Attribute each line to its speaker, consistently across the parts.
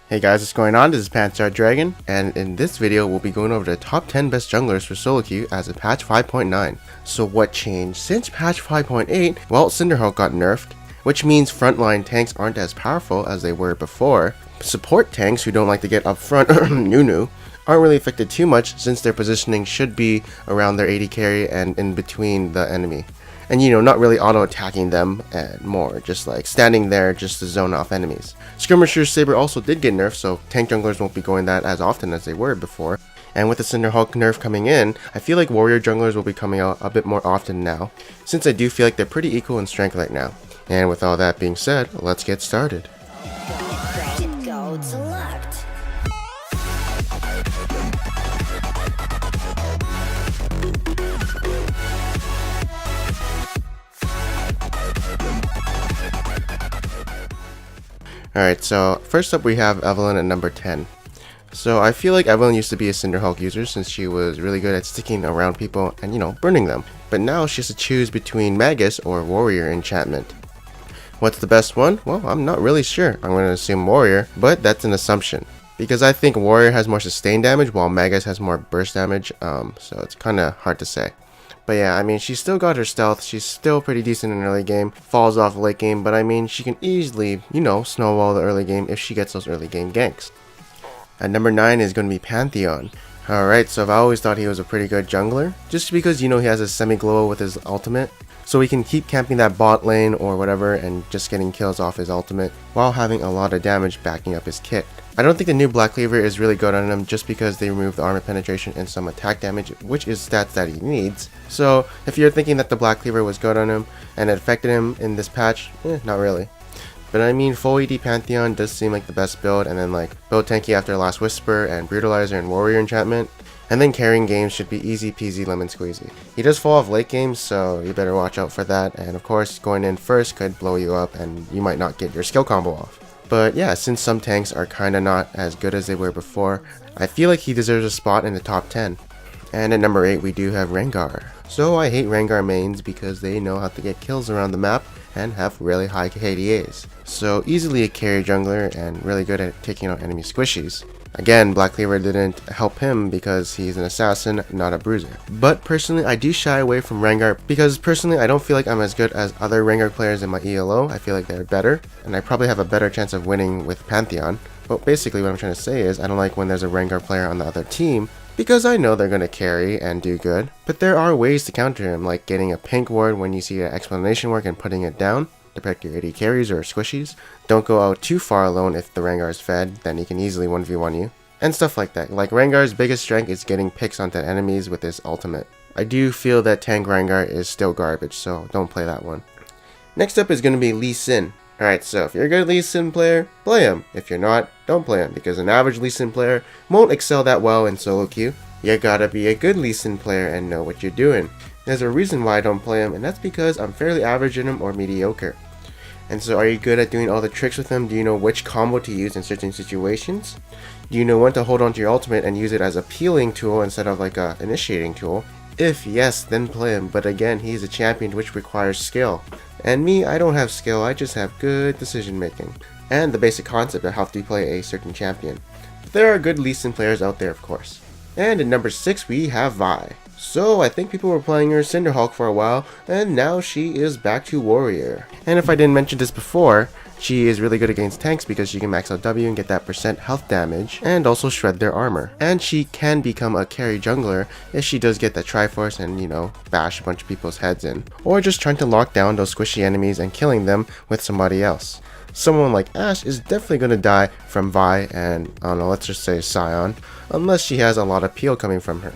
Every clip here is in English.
Speaker 1: Hey guys, what's going on? This is Panzer Dragon, and in this video we'll be going over the top 10 best junglers for solo queue as of patch 5.9. So what changed? Since patch 5.8, well, Cinderhulk got nerfed, which means frontline tanks aren't as powerful as they were before. Support tanks who don't like to get up front, Nunu, aren't really affected too much since their positioning should be around their AD carry and in between the enemy. And not really auto-attacking them and more, just like standing there just to zone off enemies. Skirmisher's Saber also did get nerfed, so tank junglers won't be going that as often as they were before. And with the Cinderhulk nerf coming in, I feel like warrior junglers will be coming out a bit more often now, since I do feel like they're pretty equal in strength right now. And with all that being said, let's get started. Alright, so first up we have Evelynn at number 10. So I feel like Evelynn used to be a Cinderhulk user since she was really good at sticking around people and burning them. But now she has to choose between Magus or Warrior enchantment. What's the best one? Well, I'm not really sure. I'm going to assume Warrior, but that's an assumption. Because I think Warrior has more sustain damage while Magus has more burst damage, so it's kind of hard to say. But yeah, I mean, she's still got her stealth, she's still pretty decent in early game, falls off late game, but I mean, she can easily, snowball the early game if she gets those early game ganks. At number 9 is going to be Pantheon. Alright, so I've always thought he was a pretty good jungler, just because he has a semi-glow with his ultimate, so he can keep camping that bot lane or whatever and just getting kills off his ultimate, while having a lot of damage backing up his kit. I don't think the new Black Cleaver is really good on him just because they removed the armor penetration and some attack damage, which is stats that he needs. So if you're thinking that the Black Cleaver was good on him and it affected him in this patch, not really. But I mean, full AD Pantheon does seem like the best build, and then build tanky after Last Whisper and Brutalizer and Warrior enchantment. And then carrying games should be easy peasy lemon squeezy. He does fall off late games, so you better watch out for that, and of course going in first could blow you up and you might not get your skill combo off. But yeah, since some tanks are kinda not as good as they were before, I feel like he deserves a spot in the top 10. And at number 8 we do have Rengar. So I hate Rengar mains because they know how to get kills around the map and have really high KDAs. So easily a carry jungler and really good at taking out enemy squishies. Again, Black Cleaver didn't help him because he's an assassin, not a bruiser. But personally, I do shy away from Rengar because personally I don't feel like I'm as good as other Rengar players in my ELO. I feel like they're better, and I probably have a better chance of winning with Pantheon. But basically what I'm trying to say is I don't like when there's a Rengar player on the other team because I know they're going to carry and do good. But there are ways to counter him, like getting a pink ward when you see an explanation work and putting it down to protect your AD carries or squishies. Don't go out too far alone if the Rengar is fed, then he can easily 1v1 you. And stuff like that. Like Rengar's biggest strength is getting picks onto enemies with his ultimate. I do feel that tank Rengar is still garbage, so don't play that one. Next up is going to be Lee Sin. Alright, so if you're a good Lee Sin player, play him. If you're not, don't play him, because an average Lee Sin player won't excel that well in solo queue. You gotta be a good Lee Sin player and know what you're doing. There's a reason why I don't play him, and that's because I'm fairly average in him or mediocre. And so are you good at doing all the tricks with him? Do you know which combo to use in certain situations? Do you know when to hold on to your ultimate and use it as a peeling tool instead of like a initiating tool? If yes, then play him, but again, he's a champion which requires skill. And me, I don't have skill, I just have good decision making. And the basic concept of how to play a certain champion. But there are good Lee Sin players out there, of course. And at number 6 we have Vi. So I think people were playing her Cinderhulk for a while, and now she is back to Warrior. And if I didn't mention this before, she is really good against tanks because she can max out W and get that % health damage, and also shred their armor. And she can become a carry jungler if she does get that Triforce and, bash a bunch of people's heads in. Or just trying to lock down those squishy enemies and killing them with somebody else. Someone like Ashe is definitely going to die from Vi and, I don't know, let's just say Sion, unless she has a lot of peel coming from her.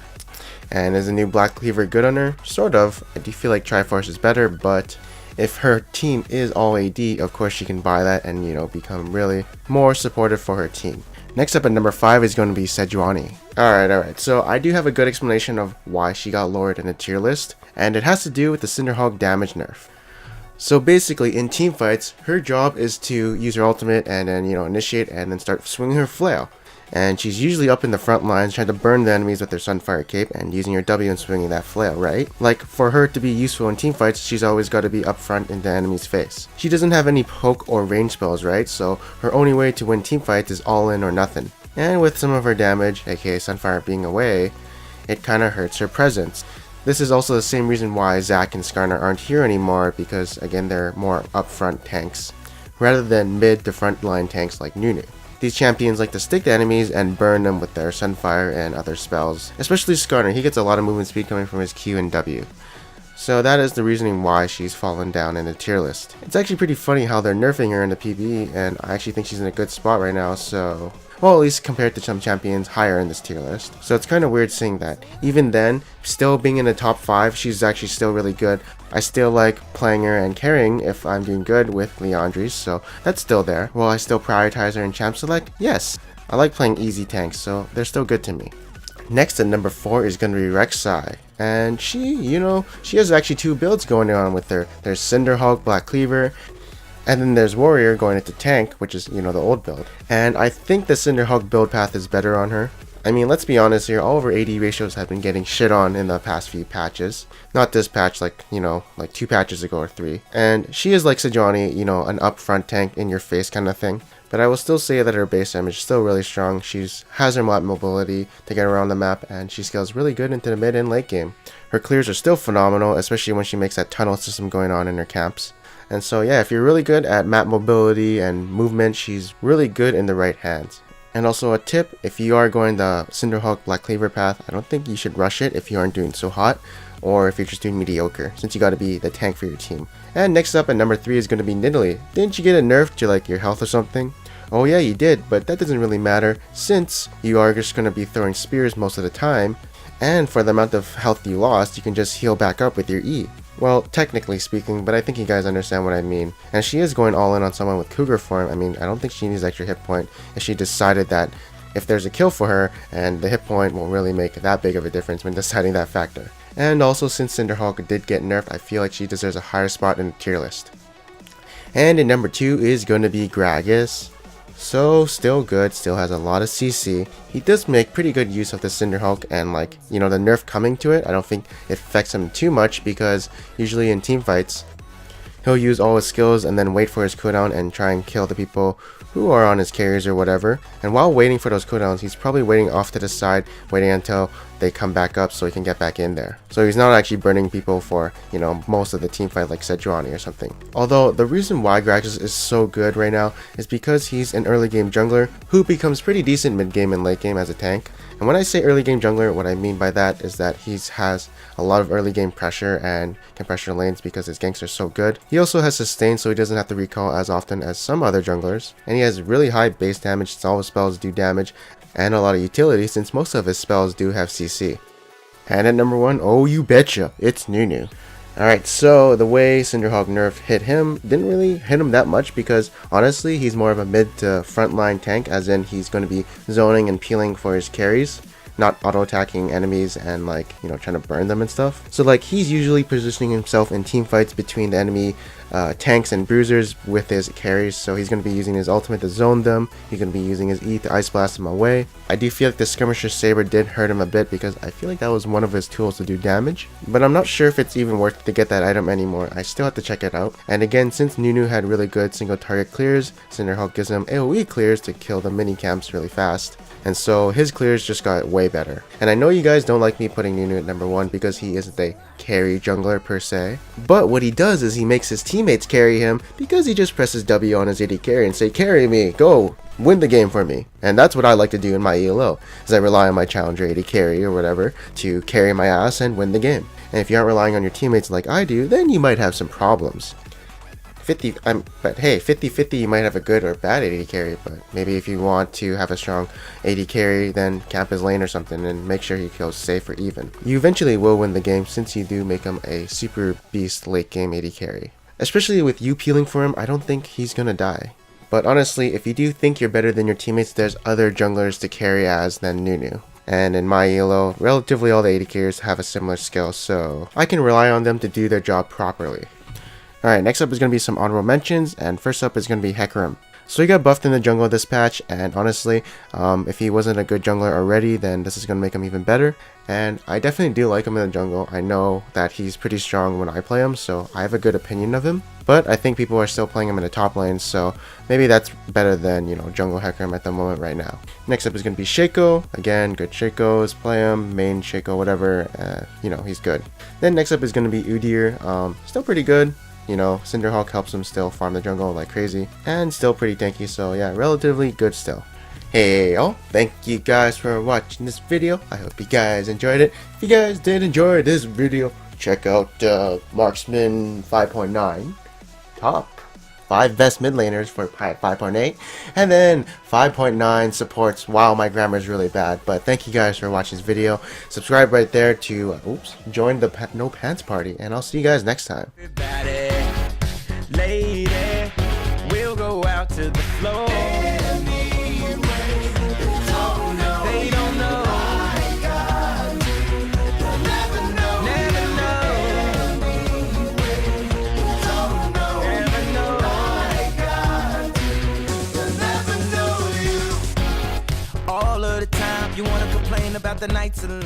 Speaker 1: And is a new Black Cleaver good on her? Sort of. I do feel like Triforce is better, but if her team is all AD, of course she can buy that and, become really more supportive for her team. Next up at number 5 is going to be Sejuani. Alright, so I do have a good explanation of why she got lowered in the tier list, and it has to do with the Cinderhulk damage nerf. So basically, in team fights, her job is to use her ultimate and then, initiate and then start swinging her flail. And she's usually up in the front lines trying to burn the enemies with her Sunfire Cape and using her W and swinging that flail, right? Like, for her to be useful in team fights, she's always got to be up front in the enemy's face. She doesn't have any poke or range spells, right? So her only way to win team fights is all in or nothing. And with some of her damage, aka Sunfire being away, it kinda hurts her presence. This is also the same reason why Zac and Skarner aren't here anymore, because again they're more upfront tanks, rather than mid to front line tanks like Nunu. These champions like to stick to enemies and burn them with their Sunfire and other spells, especially Skarner. He gets a lot of movement speed coming from his Q and W. So that is the reasoning why she's fallen down in the tier list. It's actually pretty funny how they're nerfing her in the PvE, and I actually think she's in a good spot right now, so... well, at least compared to some champions higher in this tier list. So it's kind of weird seeing that. Even then, still being in the top 5, she's actually still really good. I still like playing her and carrying if I'm doing good with Liandry's, so that's still there. Will I still prioritize her in champ select? Yes. I like playing easy tanks, so they're still good to me. Next at number 4 is going to be Rek'Sai. And she has actually 2 builds going on with her. There's Cinderhulk, Black Cleaver, and then there's Warrior going into tank, which is, the old build. And I think the Cinderhulk build path is better on her. I mean, let's be honest here, all of her AD ratios have been getting shit on in the past few patches. Not this patch, like 2 patches ago or 3. And she is like Sejuani, an upfront tank in your face kind of thing. But I will still say that her base damage is still really strong. She has her map mobility to get around the map, and she scales really good into the mid and late game. Her clears are still phenomenal, especially when she makes that tunnel system going on in her camps. And so yeah, if you're really good at map mobility and movement, she's really good in the right hands. And also a tip, if you are going the Cinderhulk Black Cleaver path, I don't think you should rush it if you aren't doing so hot, or if you're just doing mediocre, since you gotta be the tank for your team. And next up at number 3 is gonna be Nidalee. Didn't you get a nerf to like your health or something? Oh yeah, you did, but that doesn't really matter, since you are just gonna be throwing spears most of the time, and for the amount of health you lost, you can just heal back up with your E. Well, technically speaking, but I think you guys understand what I mean. And she is going all in on someone with Cougar form. I mean, I don't think she needs extra hit point if she decided that if there's a kill for her, and the hit point won't really make that big of a difference when deciding that factor. And also, since Cinderhulk did get nerfed, I feel like she deserves a higher spot in the tier list. And in number 2 is going to be Gragas. So, still good, still has a lot of CC. He does make pretty good use of the Cinderhulk, and the nerf coming to it, I don't think it affects him too much, because usually in team fights, he'll use all his skills and then wait for his cooldown and try and kill the people who are on his carries or whatever. And while waiting for those cooldowns, he's probably waiting off to the side, waiting until they come back up so he can get back in there. So he's not actually burning people for, most of the team fight like Sejuani or something. Although the reason why Gragas is so good right now is because he's an early game jungler who becomes pretty decent mid game and late game as a tank. And when I say early game jungler, what I mean by that is that he has a lot of early game pressure and can pressure lanes because his ganks are so good. He also has sustain, so he doesn't have to recall as often as some other junglers. And he has really high base damage since all his spells do damage, and a lot of utility since most of his spells do have CC. And at number 1, oh you betcha, it's Nunu. Alright, so the way Cinderhulk nerf hit him didn't really hit him that much, because honestly he's more of a mid to frontline tank, as in he's going to be zoning and peeling for his carries, not auto attacking enemies and trying to burn them and stuff. So he's usually positioning himself in team fights between the enemy tanks and bruisers with his carries, so he's going to be using his ultimate to zone them. He's going to be using his E to ice blast them away. I do feel like the Skirmisher Saber did hurt him a bit, because I feel like that was one of his tools to do damage, but I'm not sure if it's even worth it to get that item anymore. I still have to check it out. And again, since Nunu had really good single target clears, Cinderhulk gives him AoE clears to kill the mini camps really fast, and so his clears just got way better. And I know you guys don't like me putting Nunu at number 1 because he isn't a carry jungler per se, but what he does is he makes his teammates carry him, because he just presses W on his AD carry and say, carry me, go, win the game for me. And that's what I like to do in my ELO, is I rely on my challenger AD carry or whatever to carry my ass and win the game. And if you aren't relying on your teammates like I do, then you might have some problems. But hey, 50-50, you might have a good or bad AD carry, but maybe if you want to have a strong AD carry, then camp his lane or something and make sure he goes safe or even. You eventually will win the game, since you do make him a super beast late game AD carry. Especially with you peeling for him, I don't think he's gonna die. But honestly, if you do think you're better than your teammates, there's other junglers to carry as than Nunu. And in my ELO, relatively all the AD carriers have a similar skill, so I can rely on them to do their job properly. Alright, next up is going to be some honorable mentions, and first up is going to be Hecarim. So he got buffed in the jungle this patch, and honestly, if he wasn't a good jungler already, then this is going to make him even better. And I definitely do like him in the jungle. I know that he's pretty strong when I play him, so I have a good opinion of him. But I think people are still playing him in the top lane, so maybe that's better than, jungle Hecarim at the moment right now. Next up is going to be Shaco. Again, good Shacos, play him, main Shaco, whatever, he's good. Then next up is going to be Udyr, still pretty good. Cinderhawk helps him still farm the jungle like crazy, and still pretty tanky, so yeah, relatively good still. Hey all, thank you guys for watching this video. I hope you guys enjoyed it. If you guys did enjoy this video, check out Marksman 5.9, top 5 best mid laners for 5.8, and then 5.9 supports. Wow, my grammar is really bad, but thank you guys for watching this video. Subscribe right there to join the No Pants party, and I'll see you guys next time.
Speaker 2: Lady, we'll go out to the floor. They don't know. Never know. Never know. All of the time you wanna complain about the nights alone.